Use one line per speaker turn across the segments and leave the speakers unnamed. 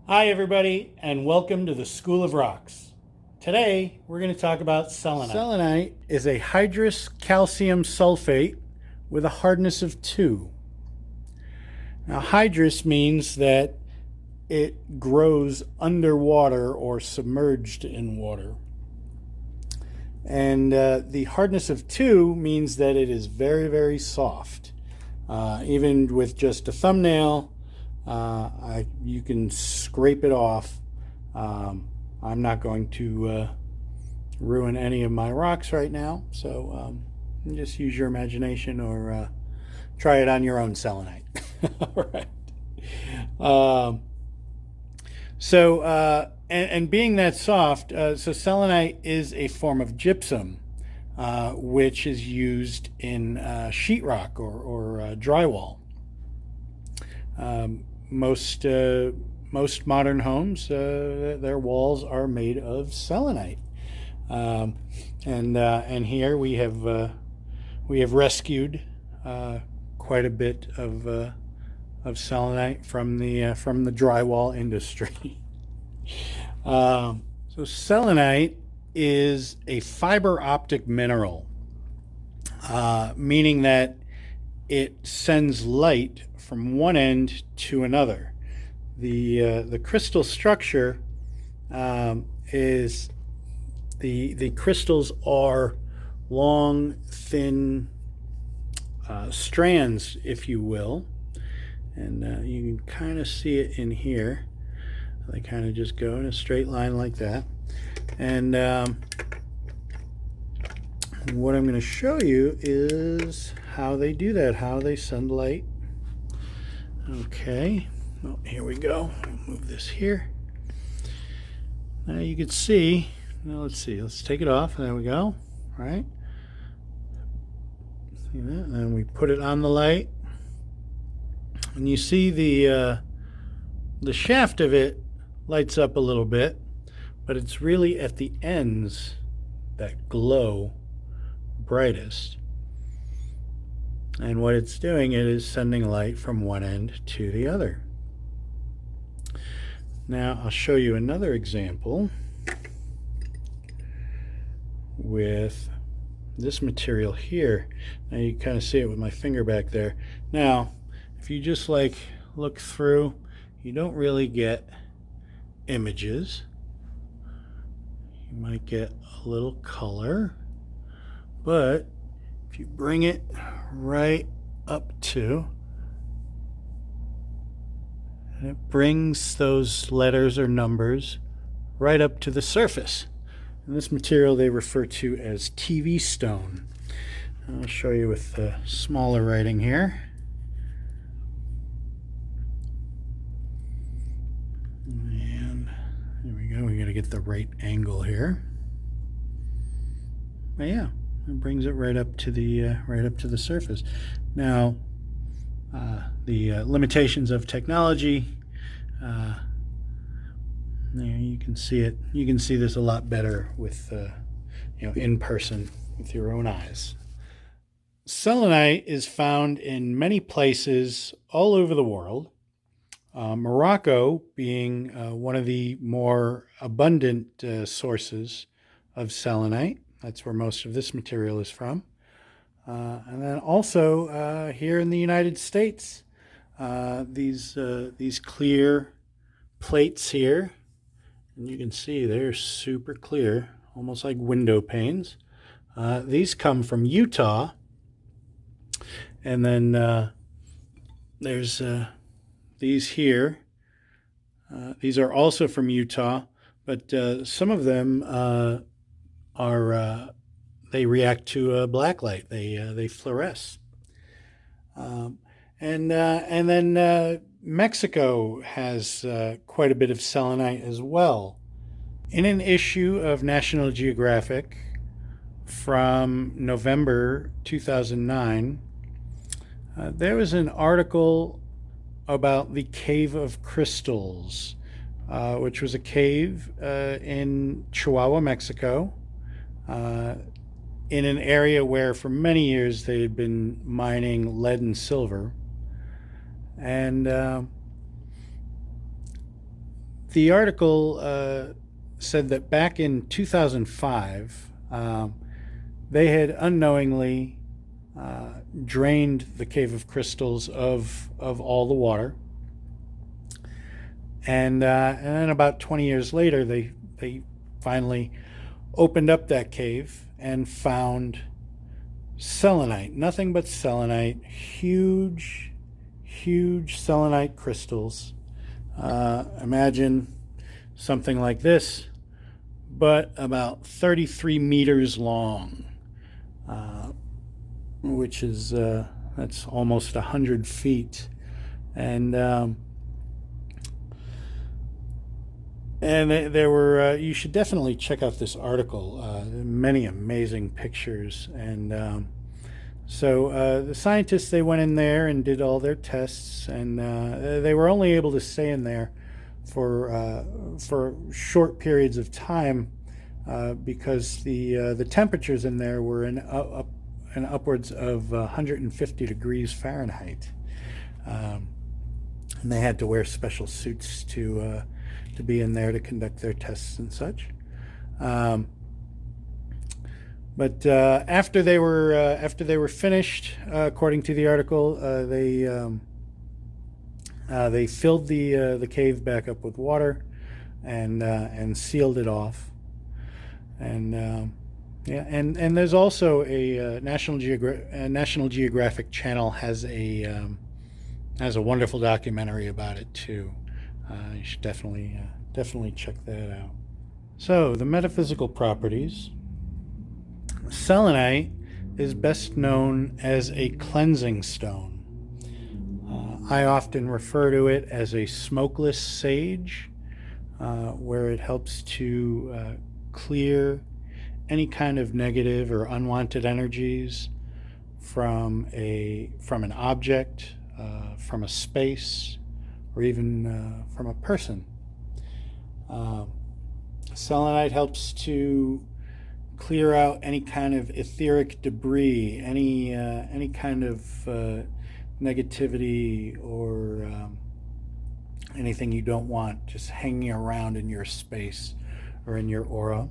Hi, everybody, and welcome to the School of Rocks. Today, we're going to talk about selenite. Selenite is a hydrous calcium sulfate with a hardness of 2. Now, hydrous means that it grows underwater or submerged in water. And the hardness of 2 means that it is very, very soft. Even with just a thumbnail, you can scrape it off. I'm not going to ruin any of my rocks right now, so just use your imagination or try it on your own selenite. All right. Um, and being that soft, so selenite is a form of gypsum, which is used in sheetrock or drywall. Most modern homes, their walls are made of selenite, um, and here we have rescued quite a bit of selenite from the drywall industry. So selenite is a fiber optic mineral, meaning that it sends light from one end to another. The crystal structure is the crystals are long, thin strands, if you will, and you can kind of see it in here. They kind of just go in a straight line like that, and what I'm going to show you is how they do that, how they send light. Okay, well, here we go. Move this here. Now you can see, now let's see, let's take it off. There we go. All right. See that? And then we put it on the light. And you see the shaft of it lights up a little bit, but it's really at the ends that glow brightest. And what it's doing, it is sending light from one end to the other. Now I'll show you another example with this material here. Now you kind of see it with my finger back there. Now, if you just like look through, you don't really get images. You might get a little color, but if you bring it right up to, and it brings those letters or numbers right up to the surface. And this material they refer to as TV stone. I'll show you with the smaller writing here. And there we go. We got to get the right angle here. But yeah, it brings it right up to the surface. Now, the limitations of technology. There you can see it. You can see this a lot better with in person with your own eyes. Selenite is found in many places all over the world. Morocco being one of the more abundant sources of selenite. That's where most of this material is from. And then also here in the United States, these clear plates here, and you can see they're super clear, almost like window panes. These come from Utah, and then there's these here. These are also from Utah, but some of them are they react to black light. They fluoresce. And then Mexico has quite a bit of selenite as well. In an issue of National Geographic from November 2009, there was an article about the Cave of Crystals, which was a cave in Chihuahua, Mexico, in an area where for many years they had been mining lead and silver. And The article said that back in 2005, they had unknowingly drained the Cave of Crystals of all the water, and then about 20 years later, they finally opened up that cave and found selenite, nothing but selenite, huge selenite crystals. Imagine something like this, but about 33 meters long, which is that's almost 100 feet, and there were you should definitely check out this article. Many amazing pictures, and so the scientists, they went in there and did all their tests, and they were only able to stay in there for short periods of time because the temperatures in there were in upwards of 150 degrees Fahrenheit, and they had to wear special suits to be in there to conduct their tests and such. But after they were finished, according to the article, they filled the cave back up with water and sealed it off. And yeah, and there's also a National Geographic channel has a wonderful documentary about it too. You should definitely check that out. So the metaphysical properties. Selenite is best known as a cleansing stone. I often refer to it as a smokeless sage, where it helps to clear any kind of negative or unwanted energies from an object, from a space, or even from a person. Selenite helps to clear out any kind of etheric debris, any kind of negativity or anything you don't want just hanging around in your space or in your aura.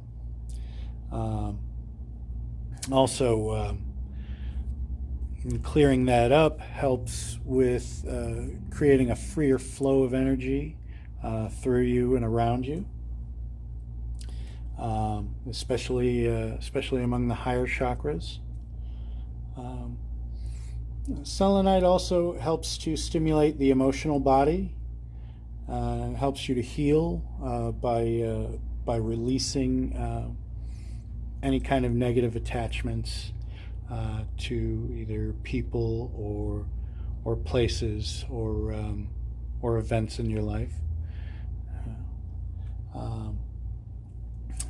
Also, clearing that up helps with creating a freer flow of energy through you and around you. Especially among the higher chakras. Selenite also helps to stimulate the emotional body. Helps you to heal by releasing any kind of negative attachments to either people or places or events in your life.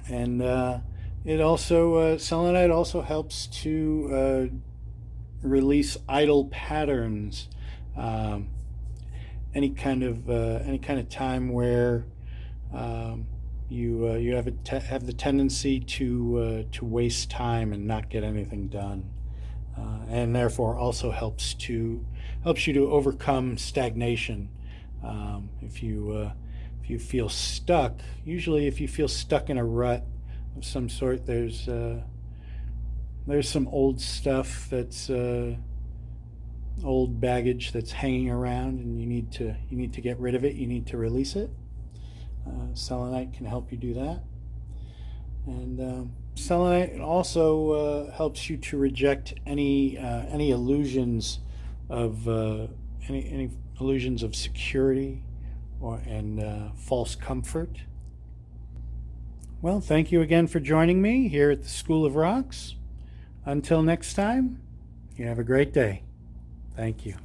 And it also selenite also helps to release idle patterns. Any kind of time where you have the tendency to waste time and not get anything done, and therefore also helps you to overcome stagnation. If you feel stuck, usually if you feel stuck in a rut of some sort, there's some old stuff that's old baggage that's hanging around, and you need to get rid of it. You need to release it. Selenite can help you do that, and selenite also helps you to reject any illusions of any illusions of security and false comfort. Well, thank you again for joining me here at the School of Rocks. Until next time, you have a great day. Thank you.